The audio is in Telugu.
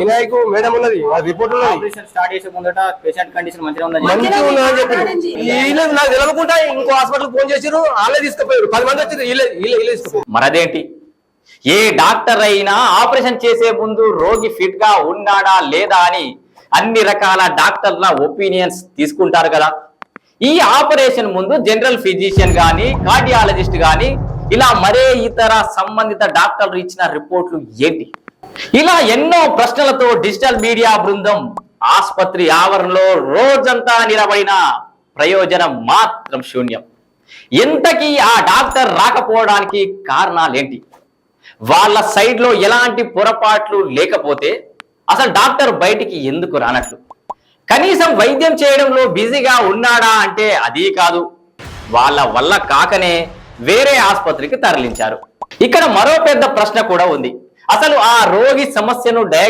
వినాయకు మేడం ఉన్నది రిపోర్ట్ ఉన్నది స్టార్ట్ చేసే ముందట పేషెంట్ కండిషన్ మంచిగా ఉందని మంచిగా ఉన్నదని చెప్పి వీళ్ళు నాకు తెలవకుండా ఇంకో హాస్పిటల్ ఫోన్ చేసిరు వాళ్ళే తీసుకుపోయారు 10 మంది వచ్చి వీళ్ళే తీసుకుపోయారు. మరదేంటి, ఏ డాక్టర్ అయినా ఆపరేషన్ చేసే ముందు రోగి ఫిట్ గా ఉన్నాడా లేదా అని అన్ని రకాల డాక్టర్ల ఒపీనియన్స్ తీసుకుంటారు కదా. ఈ ఆపరేషన్ ముందు జనరల్ ఫిజిషియన్ గాని కార్డియాలజిస్ట్ గాని ఇలా మరే ఇతర సంబంధిత డాక్టర్లు ఇచ్చిన రిపోర్ట్లు ఏంటి? ఇలా ఎన్నో ప్రశ్నలతో డిజిటల్ మీడియా బృందం ఆసుపత్రి ఆవరణలో రోజంతా నిలబడిన ప్రయోజనం మాత్రం శూన్యం. ఎంతకీ ఆ డాక్టర్ రాకపోవడానికి కారణాలేంటి? వాళ్ళ సైడ్ లో ఎలాంటి పొరపాట్లు లేకపోతే అసలు డాక్టర్ బయటికి ఎందుకు రానట్లు? కనీసం వైద్యం చేయడంలో బిజీగా ఉన్నాడా అంటే అది కాదు, వాళ్ళ వల్ల కాకనే వేరే ఆసుపత్రికి తరలించారు. ఇక్కడ మరో పెద్ద ప్రశ్న కూడా ఉంది. అసలు ఆ రోగి సమస్యను